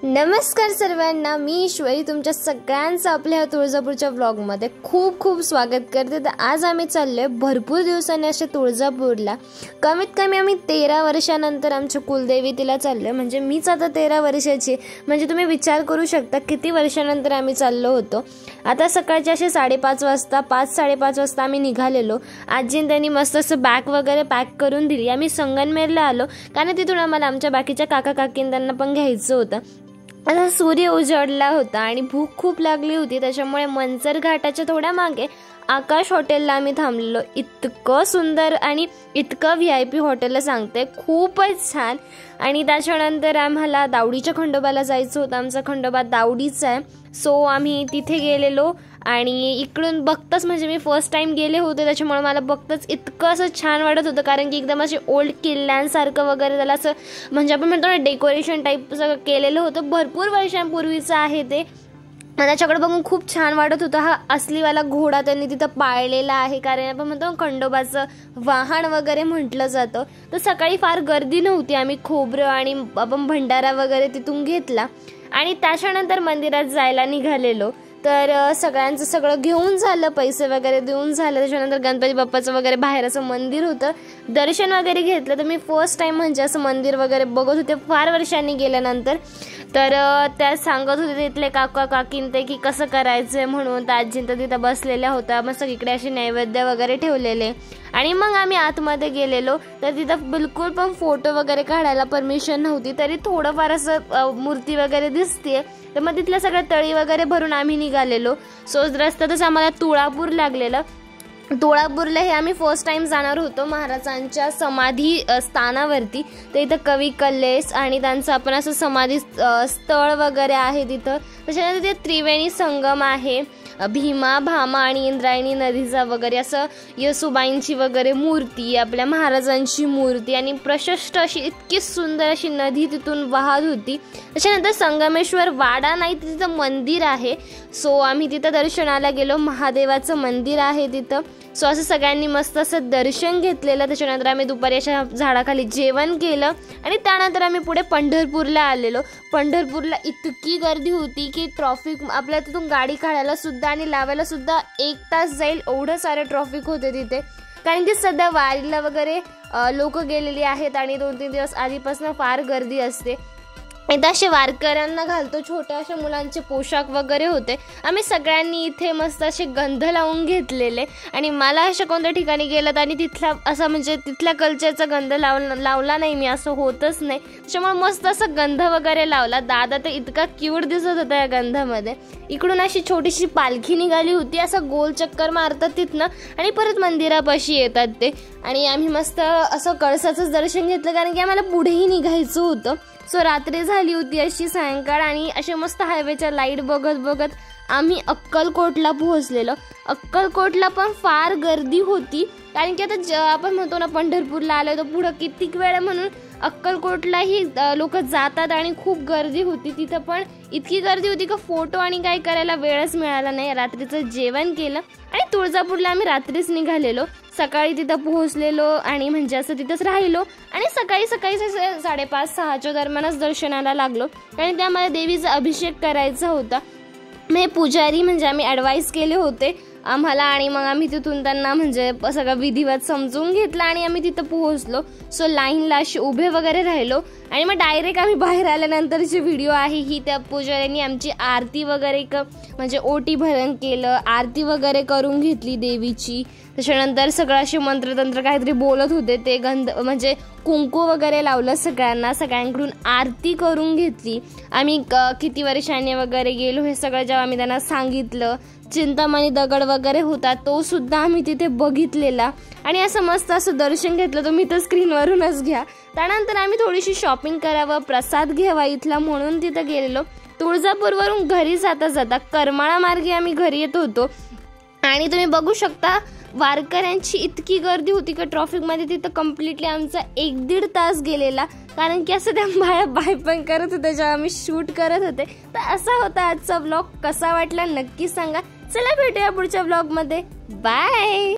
नमस्कार सर्वांना, मी ईश्वरी तुमच्या सगळ्यांचं आपल्या तुळजापूरच्या व्लॉगमध्ये खूप खूप स्वागत करते। तर आज आम्ही चाललोय भरपूर दिवसांनी असे तुळजापूरला। कमीत कमी आम्ही 13 वर्षानंतर आमच्या कुलदेवी तिला चाललोय। म्हणजे मीच आता 13 वर्षाची, म्हणजे तुम्ही विचार करू शकता किती वर्षानंतर आम्ही चाललो होतो। आता सकाळचे असे 5:30 वाजता 5-5:30 वाजता आम्ही निघालेलो। आजीने त्यांनी मस्त असं बॅग वगैरे पॅक करून दिली। आम्ही संगमनेरला आलो कारण तिथून आम्हाला आमच्या बाकीच्या काका काकींना त्यांना पण घ्यायचं होतं। आता सूर्य उजळला होता आणि भूक खूप लागली होती, त्याच्यामुळे मंचर घाटाच्या थोड्या मागे आकाश हॉटेलला आम्ही थांबलेलो। इतकं सुंदर आणि इतकं VIP हॉटेल सांगते, खूपच छान। आणि त्याच्यानंतर आम्हाला दावडीच्या खंडोबाला जायचं होतं। आमचा खंडोबा दावडीचा आहे, सो आम्ही तिथे गेलेलो। आणि इकडून बघताच म्हणजे मी फर्स्ट टाइम गेले होते, त्याच्यामुळे मला बघताच इतकं असं छान वाटत होतं, कारण की एकदम असे ओल्ड किल्ल्यांसारखं वगैरे त्याला असं म्हणजे आपण म्हणतो ना डेकोरेशन टाईप सगळं केलेलं होतं। भरपूर वर्षांपूर्वीचं आहे ते, त्याच्याकडे बघून खूप छान वाटत होतं। हा असलीवाला घोडा त्यांनी तिथं पाळलेला आहे, कारण आपण म्हणतो खंडोबाचं वाहन वगैरे म्हटलं जातं। तर सकाळी फार गर्दी नव्हती, आम्ही खोबरं आणि आपण भंडारा वगैरे तिथून घेतला आणि त्याच्यानंतर मंदिरात जायला निघालेलो। तर सगळ्यांचं सगळं घेऊन झालं, पैसे वगैरे देऊन झालं। त्याच्यानंतर गणपती बाप्पाचं वगैरे बाहेर असं मंदिर होतं, दर्शन वगैरे घेतलं। तर मी फर्स्ट टाइम म्हणजे असं मंदिर वगैरे बघत होते फार वर्षांनी गेल्यानंतर। तर त्या सांगत होते तिथले काका काकीन ते की कसं करायचं म्हणून। तर आजींत तिथं बसलेल्या होत्या, मस्त इकडे असे नैवेद्य वगैरे ठेवलेले। आणि मग आम्ही आतमध्ये गेलेलो, तर तिथं बिलकुल पण फोटो वगैरे काढायला परमिशन नव्हती, तरी थोडंफार असं मूर्ती वगैरे दिसते। तर मग तिथल्या सगळ्या तळी वगैरे भरून आम्ही निघालेलो। सो रस्त्यातच आम्हाला तुळापूर लागलेलं। तुळापूरला हे आम्ही फर्स्ट टाइम जाणार होतो महाराजांच्या समाधी स्थानावरती। तर इथं कवी कल्लेस आणि त्यांचं आपण असं समाधी स्थळ वगैरे आहे तिथं। त्याच्यानंतर ते त्रिवेणी संगम आहे, भीमा भामा आणि इंद्रायणी नदीचा वगैरे असं येसुबाईंची वगैरे मूर्ती, आपल्या महाराजांची मूर्ती आणि प्रशस्त अशी इतकी सुंदर अशी नदी तिथून वाहत होती। त्याच्यानंतर संगमेश्वर वाडा नाही तिथं मंदिर आहे, सो आम्ही तिथं दर्शनाला गेलो। महादेवाचं मंदिर आहे तिथं। सो असं सगळ्यांनी मस्त असं दर्शन घेतलेलं। त्याच्यानंतर आम्ही दुपारी अशा झाडाखाली जेवण केलं आणि त्यानंतर आम्ही पुढे पंढरपूरला आलेलो। पंढरपूरला इतकी गर्दी होती की ट्रॉफिक आपल्या तिथून गाडी काढायला सुद्धा आणि लावायला सुद्धा 1 तास जाईल, एवढं सारं ट्रॉफिक होते तिथे। कारण की सध्या वारीला वगैरे लोक गेलेली आहेत आणि 2-3 दिवस आधीपासून फार गर्दी असते। एकदा असे वारकऱ्यांना घालतो छोट्या अशा मुलांचे पोशाख वगैरे होते। आम्ही सगळ्यांनी इथे मस्त असे गंध लावून घेतलेले आणि मला अशा कोणत्या ठिकाणी गेलं आणि तिथला असा म्हणजे तिथल्या कल्चरचा गंध लावला नाही मी, असं होतच नाही। त्याच्यामुळे मस्त असं गंध वगैरे लावला। दादा तर इतका क्यूट दिसत होता या गंधामध्ये। इकडून अशी छोटीशी पालखी निघाली होती, असं गोल चक्कर मारतात तिथनं आणि परत मंदिरापाशी येतात ते। आणि आम्ही मस्त असं कळसाचंच दर्शन घेतलं, कारण की आम्हाला पुढेही निघायचं होतं। सो रात्री झाली होती अशी सायंकाळ आणि असे मस्त हायवेच्या लाईट बघत बघत आम्ही अक्कलकोटला पोहोचलेलो। अक्कलकोटला पण फार गर्दी होती, कारण की आता आपण म्हणतो ना पंढरपूरला आलो तर पुढं कितीक वेळ म्हणून अक्कलकोटलाही लोक जातात आणि खूप गर्दी होती तिथं। पण इतकी गर्दी होती का फोटो आणि काय करायला वेळच मिळाला नाही। रात्रीचं जेवण केलं आणि तुळजापूरला आम्ही रात्रीच निघालेलो। सकाळी तिथं पोहोचलेलो आणि म्हणजे असं तिथंच राहिलो आणि सकाळी 5:30-6च्या दरम्यानच दर्शनाला लागलो, कारण की आम्हाला देवीचा अभिषेक करायचा होता। मी पुजारी म्हणजे आम्ही ॲडवाईस केले होते आम्हाला आणि मग आम्ही तिथून त्यांना म्हणजे सगळं विधिवत समजून घेतला आणि आम्ही तिथं पोहोचलो। सो लाईनला असे उभे वगैरे राहिलो आणि मग डायरेक्ट आम्ही बाहेर आल्यानंतरची व्हिडिओ आहे ही। त्या पुजाऱ्यांनी आमची आरती वगैरे म्हणजे ओटी भरण केलं, आरती वगैरे करून घेतली देवीची। त्याच्यानंतर सगळं असे मंत्रतंत्र काहीतरी बोलत होते ते, गंध म्हणजे कुंकू वगैरे लावलं सगळ्यांना, सगळ्यांकडून आरती करून घेतली। आम्ही किती वर्षांनी वगैरे गेलो हे सगळं जेव्हा आम्ही त्यांना सांगितलं। चिंतामणी दगड वगैरे होता तो सुद्धा आम्ही तिथे बघितलेला आणि असं मस्त असं दर्शन घेतलं, तुम्ही तर स्क्रीनवरूनच घ्या। त्यानंतर आम्ही थोडीशी शॉपिंग करावं, प्रसाद घ्यावा इथला म्हणून तिथं गेलेलो। तुळजापूरवरून घरी जाता जाता करमाळा मार्गे आम्ही घरी येत होतो आणि तुम्ही बघू शकता वारकऱ्यांची इतकी गर्दी होती की ट्रॉफिकमध्ये तिथं कम्प्लिटली आमचा 1-1.5 तास गेलेला, कारण की असं त्या बाया बाय पण करत होत्या जेव्हा आम्ही शूट करत होते। तर असा होता आजचा व्लॉग, कसा वाटला नक्की सांगा। चला भेटूया पुढच्या व्लॉगमध्ये, बाय।